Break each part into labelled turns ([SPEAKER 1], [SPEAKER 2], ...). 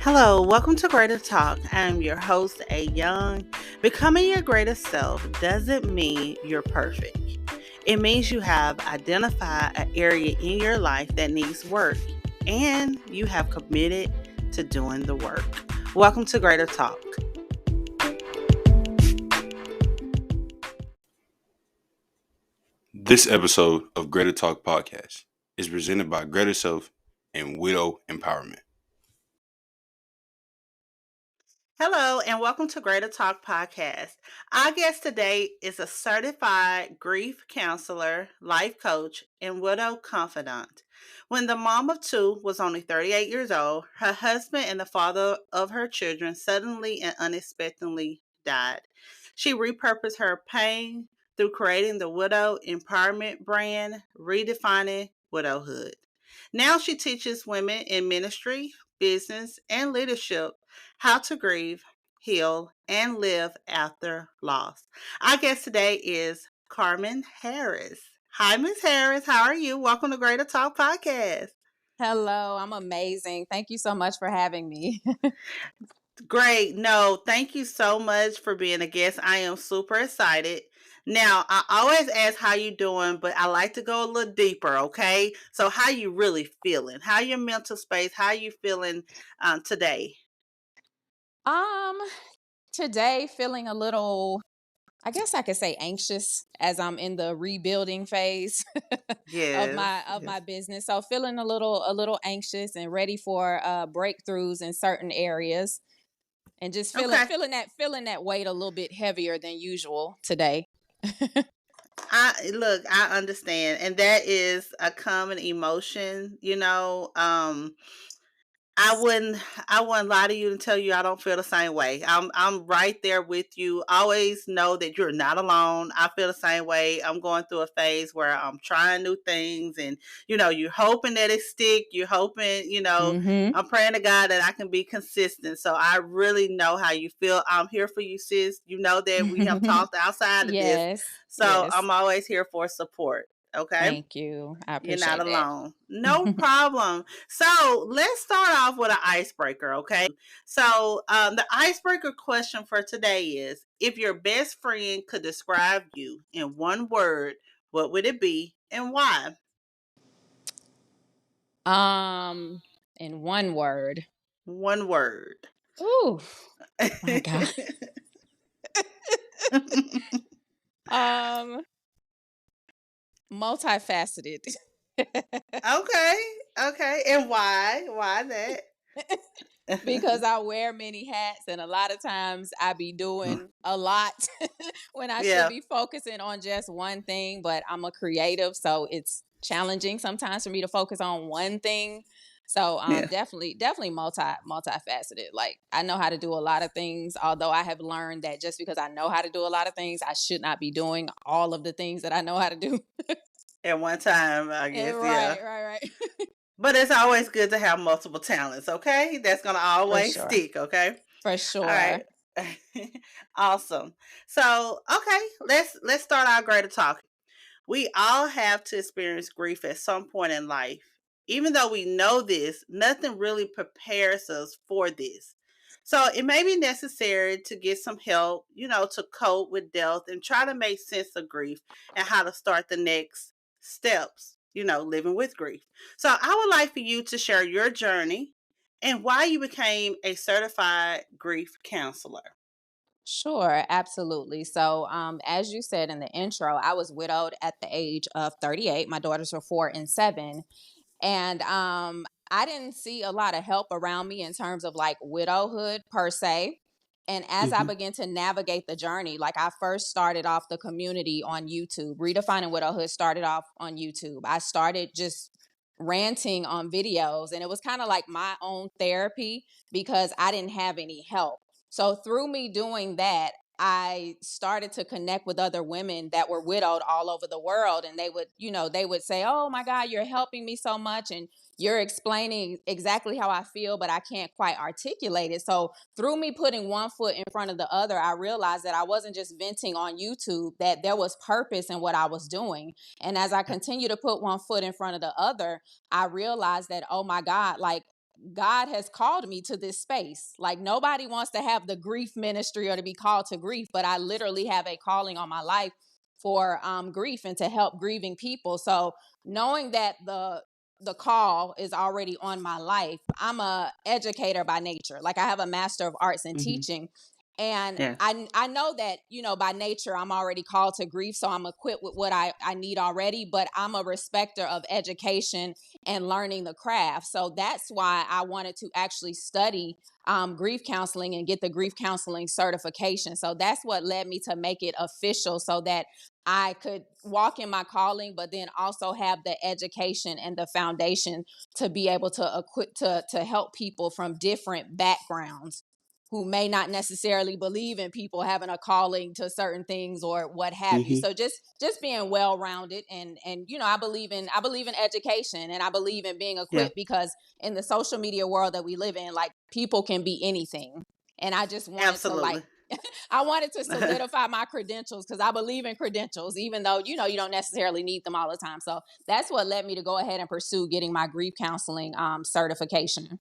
[SPEAKER 1] Hello, welcome to Greater Talk. I'm your host, A Young. Becoming your greatest self doesn't mean you're perfect. It means you have identified an area in your life that needs work and you have committed to doing the work. Welcome to Greater Talk.
[SPEAKER 2] This episode of Greater Talk Podcast is presented by Greater Self and Widow Empowerment.
[SPEAKER 1] Hello, and welcome to Greater Talk Podcast. Our guest today is a certified grief counselor, life coach, and widow confidant. When the mom of two was only 38 years old, her husband and the father of her children suddenly and unexpectedly died. She repurposed her pain through creating the Widow Empowerment brand, redefining widowhood. Now she teaches women in ministry, business, and leadership how to grieve, heal, and live after loss. Our guest today is Carmen Harris. Hi, Miss Harris. How are you? Welcome to Greater Talk Podcast.
[SPEAKER 3] Hello, I'm amazing. Thank you so much for having me.
[SPEAKER 1] Great. No, thank you so much for being a guest. I am super excited. Now, I always ask how you doing, but I like to go a little deeper, okay? So how you really feeling? How your mental space? How you feeling today?
[SPEAKER 3] Um, Today feeling a little, I guess I could say anxious as I'm in the rebuilding phase of
[SPEAKER 1] Yes.
[SPEAKER 3] my business. So feeling a little anxious and ready for breakthroughs in certain areas and just feeling
[SPEAKER 1] Okay.
[SPEAKER 3] feeling that weight a little bit heavier than usual today.
[SPEAKER 1] I understand, and that is a common emotion. I wouldn't I wouldn't lie to you and tell you I don't feel the same way. I'm right there with you. Always know that you're not alone. I feel the same way. I'm going through a phase where I'm trying new things and you're hoping that it stick. You're hoping,
[SPEAKER 3] Mm-hmm.
[SPEAKER 1] I'm praying to God that I can be consistent. So I really know how you feel. I'm here for you, sis. You know that we have talked outside of this.
[SPEAKER 3] Yes,
[SPEAKER 1] So
[SPEAKER 3] yes.
[SPEAKER 1] I'm always here for support. Okay?
[SPEAKER 3] Thank you. I
[SPEAKER 1] You're not
[SPEAKER 3] appreciate that.
[SPEAKER 1] alone. No problem. So let's start off with an icebreaker, okay? So the icebreaker question for today is if your best friend could describe you in one word, what would it be and why?
[SPEAKER 3] In one word.
[SPEAKER 1] One word.
[SPEAKER 3] Ooh, my God. Um, Multifaceted.
[SPEAKER 1] Okay. Okay. And why? Why that?
[SPEAKER 3] Because I wear many hats and a lot of times I be doing a lot when I should
[SPEAKER 1] Yeah.
[SPEAKER 3] be focusing on just one thing, but I'm a creative, so it's challenging sometimes for me to focus on one thing. So
[SPEAKER 1] Yeah.
[SPEAKER 3] definitely multifaceted. Like I know how to do a lot of things, although I have learned that just because I know how to do a lot of things, I should not be doing all of the things that I know how to do.
[SPEAKER 1] At one time, I
[SPEAKER 3] Yeah,
[SPEAKER 1] guess, yeah.
[SPEAKER 3] right.
[SPEAKER 1] But it's always good to have multiple talents, okay? That's gonna
[SPEAKER 3] For
[SPEAKER 1] always
[SPEAKER 3] sure.
[SPEAKER 1] stick, okay?
[SPEAKER 3] For
[SPEAKER 1] All
[SPEAKER 3] sure.
[SPEAKER 1] right. Awesome. So, okay, let's start our greater talk. We all have to experience grief at some point in life. Even though we know this, nothing really prepares us for this. So it may be necessary to get some help, to cope with death and try to make sense of grief and how to start the next steps, living with grief. So I would like for you to share your journey and why you became a certified grief counselor.
[SPEAKER 3] Sure, absolutely. So, as you said in the intro, I was widowed at the age of 38. My daughters were 4 and 7. And I didn't see a lot of help around me in terms of like widowhood per se. And as I
[SPEAKER 1] Hmm.
[SPEAKER 3] began to navigate the journey, like I first started off the community on YouTube. Redefining Widowhood started off on YouTube. I started just ranting on videos, and it was kind of like my own therapy because I didn't have any help. So through me doing that, I started to connect with other women that were widowed all over the world. And they would say, "Oh my God, you're helping me so much. And you're explaining exactly how I feel, but I can't quite articulate it." So through me putting one foot in front of the other, I realized that I wasn't just venting on YouTube, that there was purpose in what I was doing. And as I continue to put one foot in front of the other, I realized that, oh my God, like God has called me to this space. Like nobody wants to have the grief ministry or to be called to grief, but I literally have a calling on my life for grief and to help grieving people. So knowing that the call is already on my life. I'm a educator by nature. Like I have a master of arts in
[SPEAKER 1] Mhm.
[SPEAKER 3] teaching. And
[SPEAKER 1] Yes.
[SPEAKER 3] I know that, by nature, I'm already called to grief. So I'm equipped with what I need already, but I'm a respecter of education and learning the craft. So that's why I wanted to actually study grief counseling and get the grief counseling certification. So that's what led me to make it official so that I could walk in my calling, but then also have the education and the foundation to be able to equip to help people from different backgrounds who may not necessarily believe in people having a calling to certain things or what have you.
[SPEAKER 1] Mhm.
[SPEAKER 3] So just being well rounded and I believe in education and I believe in being
[SPEAKER 1] Yeah.
[SPEAKER 3] equipped because in the social media world that we live in, like people can be anything. And I just wanted to like
[SPEAKER 1] Absolutely.
[SPEAKER 3] I wanted to solidify my credentials because I believe in credentials, even though you don't necessarily need them all the time. So that's what led me to go ahead and pursue getting my grief counseling certification.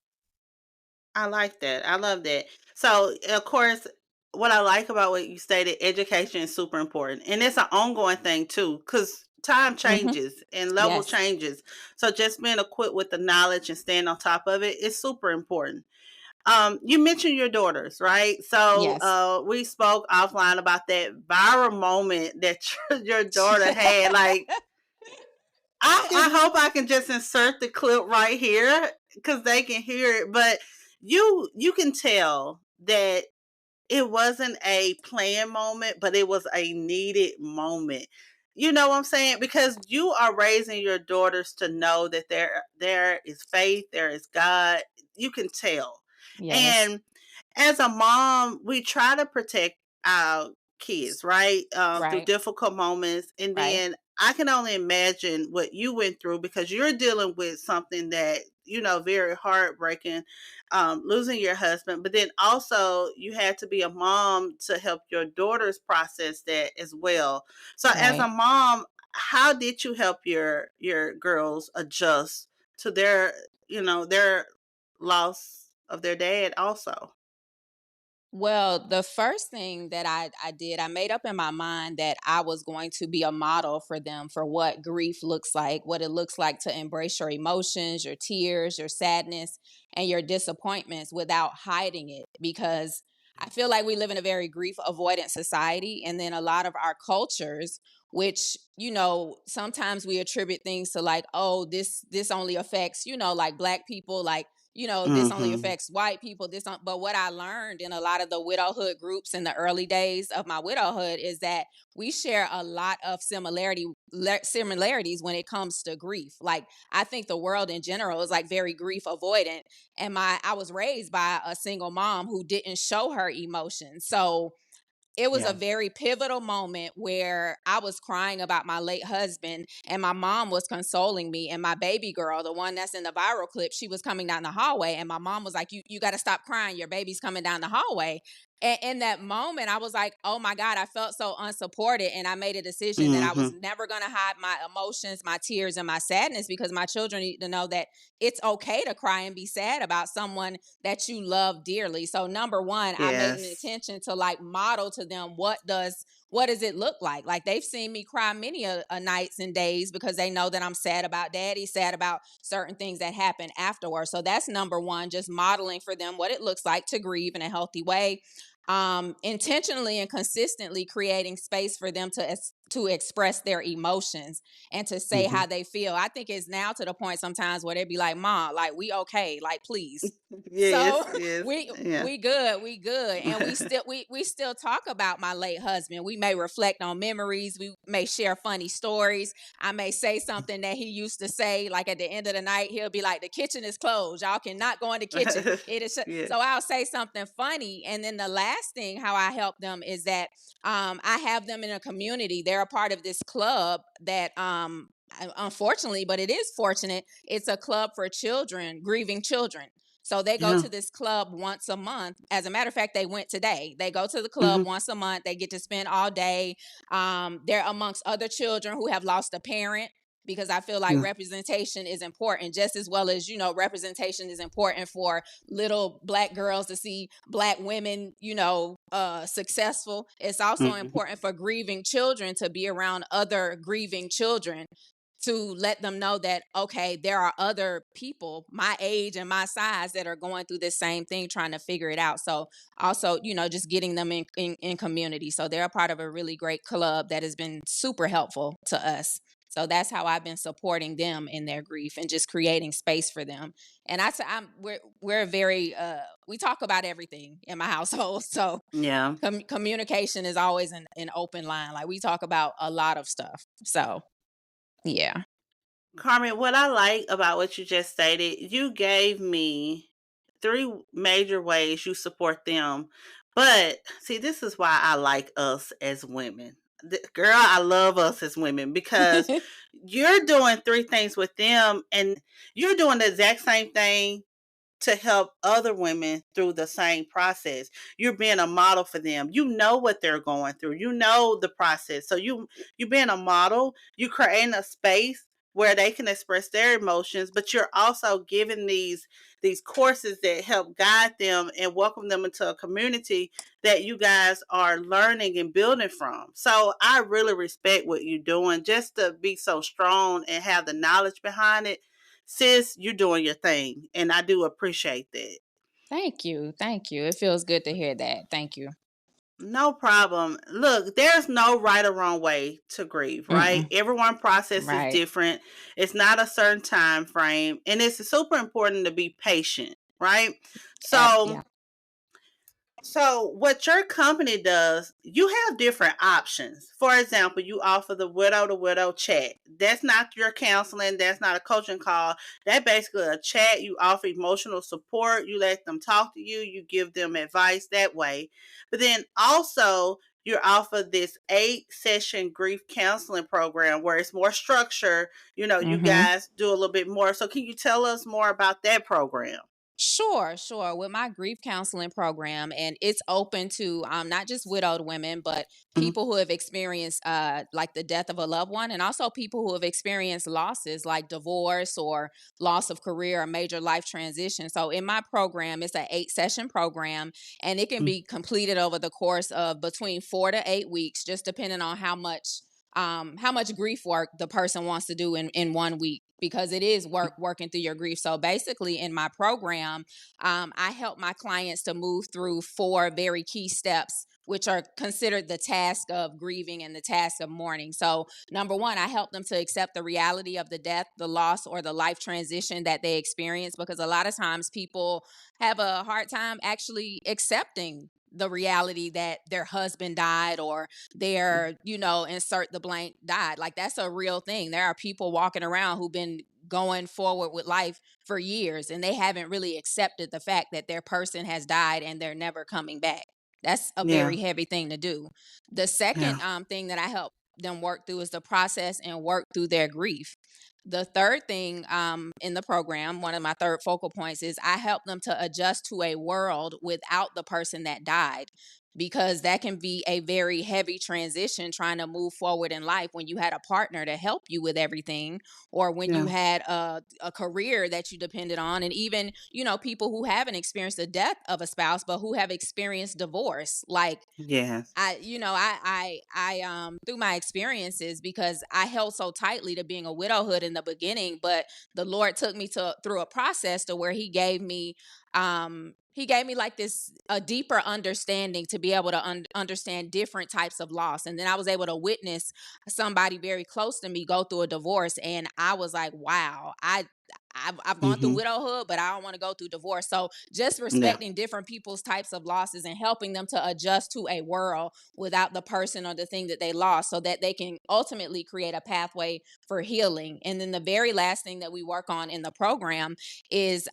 [SPEAKER 1] I like that. I love that. So, of course, what I like about what you stated, education is super important. And it's an ongoing thing too, because time
[SPEAKER 3] Hmm.
[SPEAKER 1] changes and level
[SPEAKER 3] Yes,
[SPEAKER 1] changes. So just being equipped with the knowledge and staying on top of it is super important. You mentioned your daughters, right? So
[SPEAKER 3] yes.
[SPEAKER 1] we spoke offline about that viral moment that your daughter had. Like, I hope I can just insert the clip right here because they can hear it. But you can tell that it wasn't a planned moment, but it was a needed moment. You know what I'm saying? Because you are raising your daughters to know that there is faith, there is God. You can tell.
[SPEAKER 3] Yes,
[SPEAKER 1] And as a mom, we try to protect our kids, right? Through
[SPEAKER 3] right,
[SPEAKER 1] difficult moments. And
[SPEAKER 3] right,
[SPEAKER 1] then I can only imagine what you went through because you're dealing with something that, very heartbreaking, losing your husband. But then also, you had to be a mom to help your daughters process that as well. So, as a
[SPEAKER 3] right.
[SPEAKER 1] mom, how did you help your girls adjust to their loss of their dad also?
[SPEAKER 3] Well, the first thing that I did, I made up in my mind that I was going to be a model for them for what grief looks like, what it looks like to embrace your emotions, your tears, your sadness, and your disappointments without hiding it. Because I feel like we live in a very grief avoidant society. And then a lot of our cultures, which, sometimes we attribute things to like, oh, this only affects, like black people, like this only
[SPEAKER 1] Mhm.
[SPEAKER 3] affects white people. But what I learned in a lot of the widowhood groups in the early days of my widowhood is that we share a lot of similarities when it comes to grief. Like I think the world in general is like very grief avoidant, and I was raised by a single mom who didn't show her emotions, so it was a
[SPEAKER 2] Yeah.
[SPEAKER 3] very pivotal moment where I was crying about my late husband and my mom was consoling me, and my baby girl, the one that's in the viral clip, she was coming down the hallway and my mom was like, you got to stop crying, your baby's coming down the hallway. And in that moment I was like, oh my God, I felt so unsupported, and I made a decision that I was
[SPEAKER 1] Mhm.
[SPEAKER 3] never going to hide my emotions, my tears, and my sadness, because my children need to know that it's okay to cry and be sad about someone that you love dearly. So number one, I made an
[SPEAKER 1] Yes.
[SPEAKER 3] intention to like model to them what does it look like. Like they've seen me cry many a nights and days because they know that I'm sad about daddy, sad about certain things that happen afterwards. So that's number one, just modeling for them what it looks like to grieve in a healthy way. Intentionally and consistently creating space for them to express their emotions and to say
[SPEAKER 1] Mhm.
[SPEAKER 3] how they feel. I think it's now to the point sometimes where they be like, "Mom, like we okay, like please." So
[SPEAKER 1] Yes, yes.
[SPEAKER 3] we
[SPEAKER 1] Yeah.
[SPEAKER 3] we good, and we still talk about my late husband. We may reflect on memories. We may share funny stories. I may say something that he used to say, like at the end of the night, he'll be like, "The kitchen is closed. Y'all cannot go in the kitchen. It is."
[SPEAKER 1] Yeah.
[SPEAKER 3] So I'll say something funny, and then the last thing how I help them is that I have them in a community. They're a part of this club that unfortunately, but it is fortunate, it's a club for children, grieving children. So they go
[SPEAKER 1] Yeah.
[SPEAKER 3] to this club once a month. As a matter of fact, they went today. They go to the club
[SPEAKER 1] Mhm.
[SPEAKER 3] once a month. They get to spend all day. They're amongst other children who have lost a parent. because I feel like
[SPEAKER 1] Yeah.
[SPEAKER 3] representation is important just as well as, representation is important for little Black girls to see Black women, successful. It's also
[SPEAKER 1] Mhm.
[SPEAKER 3] important for grieving children to be around other grieving children, to let them know that, okay, there are other people my age and my size that are going through this same thing, trying to figure it out. So also, just getting them in community. So they're a part of a really great club that has been super helpful to us. So that's how I've been supporting them in their grief and just creating space for them. And we're very we talk about everything in my household. So
[SPEAKER 1] Yeah.
[SPEAKER 3] communication is always an open line. Like we talk about a lot of stuff. So yeah.
[SPEAKER 1] Carmen, what I like about what you just stated, you gave me three major ways you support them. But see, this is why I like us as women. Girl, I love us as women because you're doing three things with them and you're doing the exact same thing to help other women through the same process. You're being a model for them. You know what they're going through. You know the process. So you being a model, you creating a space where they can express their emotions, but you're also giving these courses that help guide them and welcome them into a community that you guys are learning and building from. So I really respect what you're doing just to be so strong and have the knowledge behind it. Sis, you're doing your thing, and I do appreciate that.
[SPEAKER 3] Thank you. Thank you. It feels good to hear that. Thank you.
[SPEAKER 1] No problem. Look, there's no right or wrong way to grieve, right?
[SPEAKER 3] Mm-mm.
[SPEAKER 1] Everyone process is
[SPEAKER 3] Right.
[SPEAKER 1] different. It's not a certain time frame, and it's super important to be patient, right? So
[SPEAKER 3] Yeah.
[SPEAKER 1] So, what your company does, you have different options. For example, you offer the widow to widow chat. That's not your counseling, that's not a coaching call. That's basically a chat. You offer emotional support, you let them talk to you, you give them advice that way. But then also, you offer this 8 session grief counseling program where it's more structure. You
[SPEAKER 3] Mm-hmm.
[SPEAKER 1] guys do a little bit more. So, can you tell us more about that program?
[SPEAKER 3] Sure, sure. With my grief counseling program, and it's open to not just widowed women, but
[SPEAKER 1] Mhm.
[SPEAKER 3] people who have experienced like the death of a loved one, and also people who have experienced losses like divorce or loss of career or major life transition. So in my program, it's an 8 session program, and it can be completed over the course of between 4 to 8 weeks, just depending on how much grief work the person wants to do in one week, because it is working through your grief. So basically in my program, I help my clients to move through 4 very key steps, which are considered the task of grieving and the task of mourning. So number one, I help them to accept the reality of the death, the loss, or the life transition that they experience, because a lot of times people have a hard time actually accepting the reality that their husband died, or their, insert the blank, died. Like that's a real thing. There are people walking around who've been going forward with life for years, and they haven't really accepted the fact that their person has died and they're never coming back. That's a
[SPEAKER 1] Yeah,
[SPEAKER 3] very heavy thing to do. The second
[SPEAKER 1] yeah,
[SPEAKER 3] thing that I help them work through is the process and work through their grief. The third thing in the program, one of my third focal points, is I help them to adjust to a world without the person that died, because that can be a very heavy transition trying to move forward in life when you had a partner to help you with everything, or when you
[SPEAKER 1] yeah,
[SPEAKER 3] had a career that you depended on, and even, people who haven't experienced the death of a spouse but who have experienced divorce. Like
[SPEAKER 1] yes,
[SPEAKER 3] I through my experiences, because I held so tightly to being a widowhood in the beginning, but the Lord took me to through a process to where he gave me like this a deeper understanding to be able to understand different types of loss. And then I was able to witness somebody very close to me go through a divorce, and I was like, wow, I've gone through
[SPEAKER 1] hmm
[SPEAKER 3] widowhood, but I don't want to go through divorce. So just
[SPEAKER 1] yeah,
[SPEAKER 3] respecting different people's types of losses and helping them to adjust to a world without the person or the thing that they lost, so that they can ultimately create a pathway for healing. And then the very last thing that we work on in the program is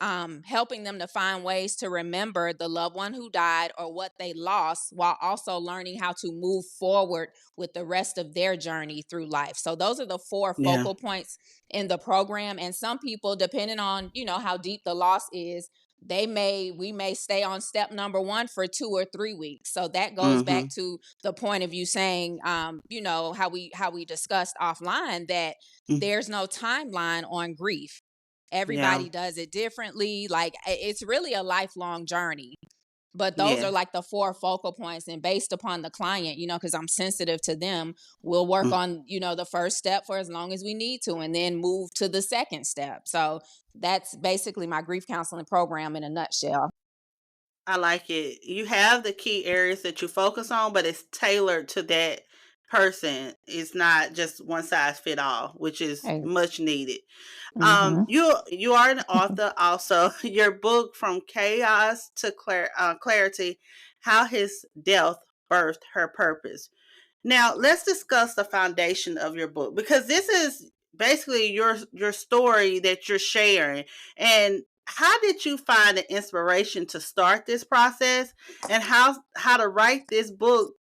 [SPEAKER 3] helping them to find ways to remember the loved one who died or what they lost, while also learning how to move forward with the rest of their journey through life. So those are the 4
[SPEAKER 1] yeah,
[SPEAKER 3] focal points in the program. And some people, depending on, how deep the loss is, we may stay on step number 1 for 2 or 3 weeks. So that goes back
[SPEAKER 1] Mhm.
[SPEAKER 3] to the point of you saying, how we discussed offline, that
[SPEAKER 1] Mm.
[SPEAKER 3] there's no timeline on grief.
[SPEAKER 1] Yeah.
[SPEAKER 3] Everybody does it differently. Like, it's really a lifelong journey. But those are
[SPEAKER 1] Yeah.
[SPEAKER 3] like the 4 focal points, and based upon the client, because I'm sensitive to them, we'll work
[SPEAKER 1] Mm.
[SPEAKER 3] on, the first step for as long as we need to, and then move to the second step. So that's basically my grief counseling program in a nutshell.
[SPEAKER 1] I like it. You have the key areas that you focus on, but it's tailored to that person. It's not just one size fit all, which is much needed.
[SPEAKER 3] Mm-hmm.
[SPEAKER 1] You are an author also. Your book From Chaos to Clarity: How His Death Birthed Her Purpose. Now, let's discuss the foundation of your book, because this is basically your story that you're sharing. And how did you find the inspiration to start this process, and how to write this book,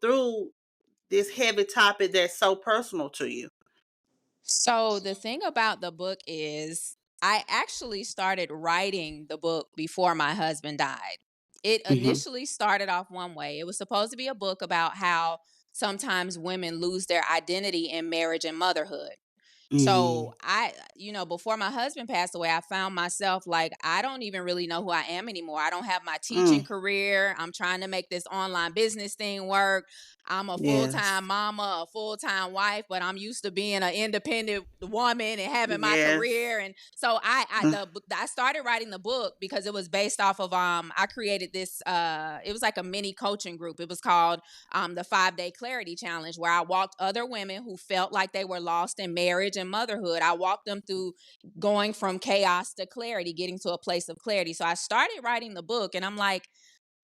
[SPEAKER 1] through this heavy topic that's so personal to you?
[SPEAKER 3] So the thing about the book is, I actually started writing the book before my husband died. It
[SPEAKER 1] Mhm.
[SPEAKER 3] initially started off one way. It was supposed to be a book about how sometimes women lose their identity in marriage and motherhood. So
[SPEAKER 1] Mhm.
[SPEAKER 3] before my husband passed away, I found myself like, I don't even really know who I am anymore. I don't have my teaching
[SPEAKER 1] Mm.
[SPEAKER 3] career. I'm trying to make this online business thing work. I'm a full
[SPEAKER 1] Yes.
[SPEAKER 3] time mama, a full time wife, but I'm used to being an independent woman and having my
[SPEAKER 1] Yes.
[SPEAKER 3] career. And so
[SPEAKER 1] Mm.
[SPEAKER 3] I started writing the book because it was based off of I created this it was like a mini coaching group. It was called the 5-day clarity challenge, where I walked other women who felt like they were lost in marriage and motherhood. I walked them through going from chaos to clarity, getting to a place of clarity. So I started writing the book, and I'm like,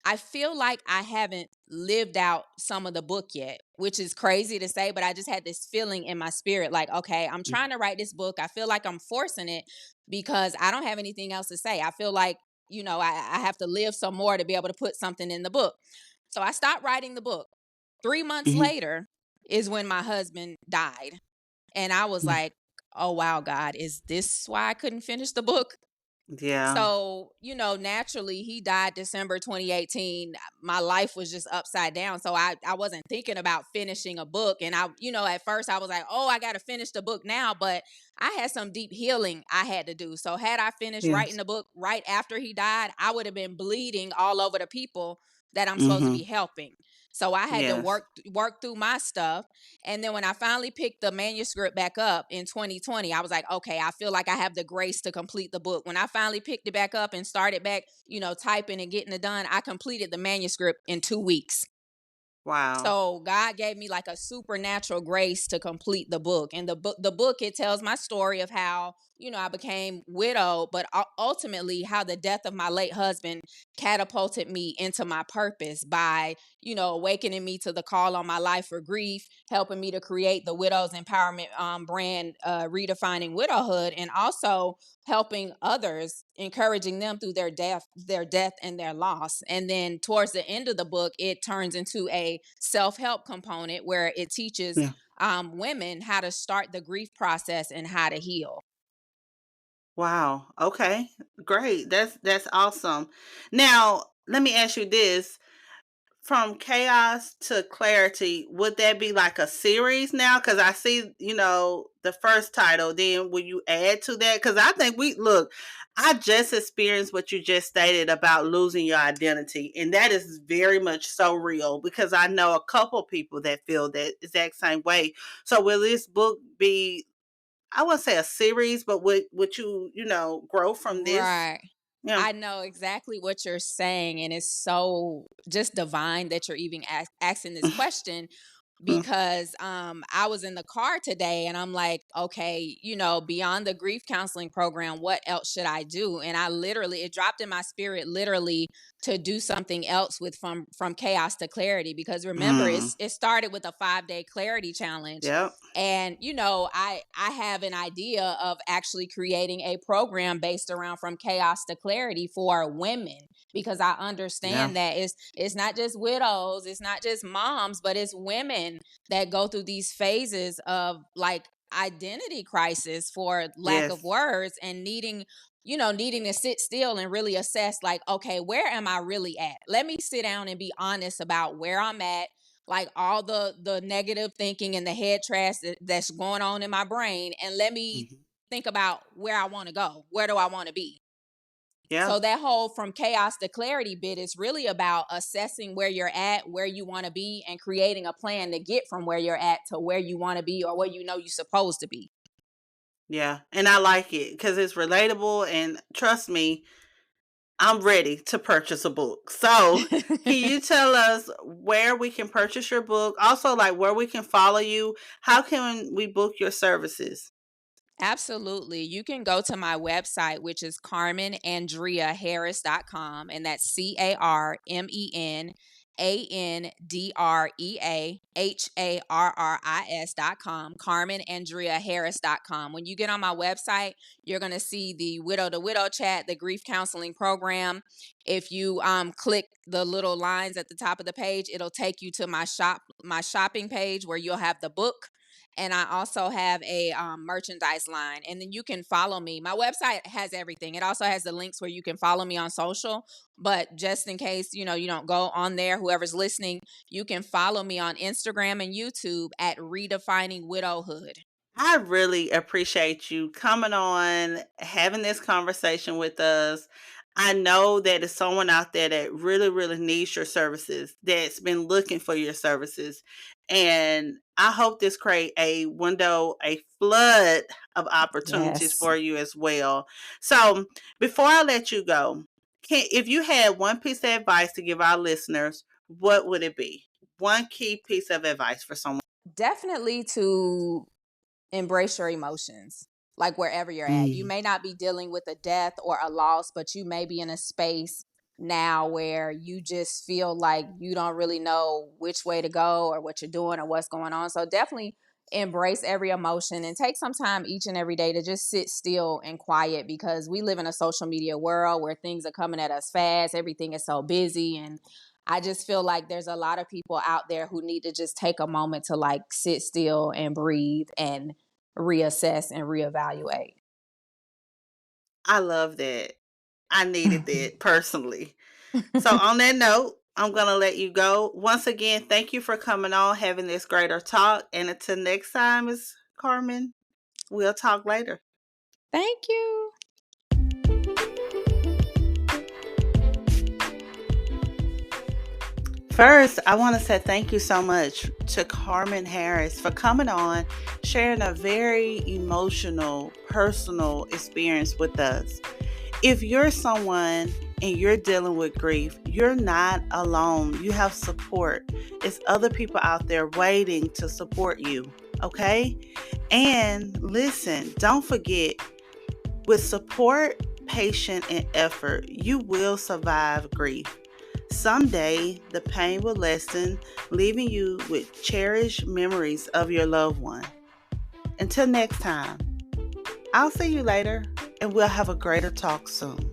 [SPEAKER 3] I feel like I haven't lived out some of the book yet, which is crazy to say, but I just had this feeling in my spirit like, okay, I'm
[SPEAKER 1] Mm.
[SPEAKER 3] trying to write this book. I feel like I'm forcing it because I don't have anything else to say. I feel like, I have to live some more to be able to put something in the book. So I stopped writing the book. 3 months
[SPEAKER 1] Mhm.
[SPEAKER 3] later is when my husband died. And I was
[SPEAKER 1] Mm.
[SPEAKER 3] like, oh, wow, God, is this why I couldn't finish the book?
[SPEAKER 1] Yeah.
[SPEAKER 3] So, naturally, he died December 2018. My life was just upside down. So I wasn't thinking about finishing a book. And at first I was like, oh, I got to finish the book now. But I had some deep healing I had to do. So had I finished writing
[SPEAKER 1] Yes.
[SPEAKER 3] the book right after he died, I would have been bleeding all over the people that I'm supposed to be
[SPEAKER 1] Mhm.
[SPEAKER 3] helping. So I had to
[SPEAKER 1] Yes.
[SPEAKER 3] work through my stuff. And then when I finally picked the manuscript back up in 2020, I was like, okay, I feel like I have the grace to complete the book. When I finally picked it back up and started back, typing and getting it done, I completed the manuscript in 2 weeks.
[SPEAKER 1] Wow.
[SPEAKER 3] So God gave me like a supernatural grace to complete the book. And the book, it tells my story of how, I became widowed, but ultimately how the death of my late husband catapulted me into my purpose by, awakening me to the call on my life for grief, helping me to create the Widows Empowerment brand, redefining widowhood, and also helping others, encouraging them through their death and their loss. And then towards the end of the book, it turns into a self-help component where it teaches
[SPEAKER 1] Yeah.
[SPEAKER 3] women how to start the grief process and how to heal.
[SPEAKER 1] Wow. Okay. Great. That's awesome. Now, let me ask you this. From chaos to clarity, would that be like a series now? Because I see, the first title. Then will you add to that? Because I think I just experienced what you just stated about losing your identity. And that is very much so real, because I know a couple people that feel that exact same way. So will this book be, I wouldn't say a series, but would you, grow from this?
[SPEAKER 3] Right.
[SPEAKER 1] Yeah.
[SPEAKER 3] I know exactly what you're saying, and it's so just divine that you're even asking this question, because I was in the car today and I'm like, okay, beyond the grief counseling program, what else should I do? And I literally, it dropped in my spirit literally to do something else with from chaos to clarity, because remember,
[SPEAKER 1] Mm.
[SPEAKER 3] it started with a 5-day clarity challenge.
[SPEAKER 1] Yep.
[SPEAKER 3] And I have an idea of actually creating a program based around from chaos to clarity for women, because I
[SPEAKER 1] Yeah.
[SPEAKER 3] understand that it's not just widows, it's not just moms, but it's women that go through these phases of like identity crisis, for lack of
[SPEAKER 1] Yes.
[SPEAKER 3] words, and needing to sit still and really assess, like, okay, where am I really at? Let me sit down and be honest about where I'm at, like all the negative thinking and the head trash that's going on in my brain, and let me
[SPEAKER 1] Mhm.
[SPEAKER 3] think about where I want to go. Where do I want to be?
[SPEAKER 1] Yeah.
[SPEAKER 3] So that whole from chaos to clarity bit is really about assessing where you're at, where you want to be, and creating a plan to get from where you're at to where you want to be, or where you know you're supposed to be.
[SPEAKER 1] Yeah. And I like it because it's relatable. And trust me, I'm ready to purchase a book. So, can you tell us where we can purchase your book? Also, like where we can follow you? How can we book your services?
[SPEAKER 3] Absolutely. You can go to my website, which is carmenandreaharris.com, and that's CarmenAndreaHarris.com, carmenandreaharris.com. When you get on my website, you're going to see the widow to widow chat, the grief counseling program. If you click the little lines at the top of the page, it'll take you to my shopping page, where you'll have the book, and I also have a merchandise line. And then you can follow me. My website has everything. It also has the links where you can follow me on social. But just in case you don't go on there, whoever's listening, you can follow me on Instagram and YouTube at Redefining Widowhood.
[SPEAKER 1] I really appreciate you coming on, having this conversation with us. I know that there's someone out there that really, really needs your services, that's been looking for your services. And I hope this create a window, a flood of opportunities
[SPEAKER 3] Yes.
[SPEAKER 1] for you as well. So before I let you go, if you had one piece of advice to give our listeners, what would it be? One key piece of advice for someone.
[SPEAKER 3] Definitely to embrace your emotions, like wherever you're at. You
[SPEAKER 1] Mm.
[SPEAKER 3] may not be dealing with a death or a loss, but you may be in a space now where you just feel like you don't really know which way to go, or what you're doing, or what's going on. So definitely embrace every emotion, and take some time each and every day to just sit still and quiet, because we live in a social media world where things are coming at us fast. Everything is so busy, and I just feel like there's a lot of people out there who need to just take a moment to like sit still and breathe and reassess and reevaluate.
[SPEAKER 1] I love that. I needed that personally. So, on that note, I'm going to let you go. Once again, thank you for coming on, having this greater talk. And until next time, Ms. Carmen, we'll talk later.
[SPEAKER 3] Thank you.
[SPEAKER 1] First, I want to say thank you so much to Carmen Harris for coming on, sharing a very emotional, personal experience with us. If you're someone and you're dealing with grief, you're not alone. You have support. It's other people out there waiting to support you. Okay? And listen, don't forget, with support, patience, and effort, you will survive grief. Someday, the pain will lessen, leaving you with cherished memories of your loved one. Until next time, I'll see you later, and we'll have a greater talk soon.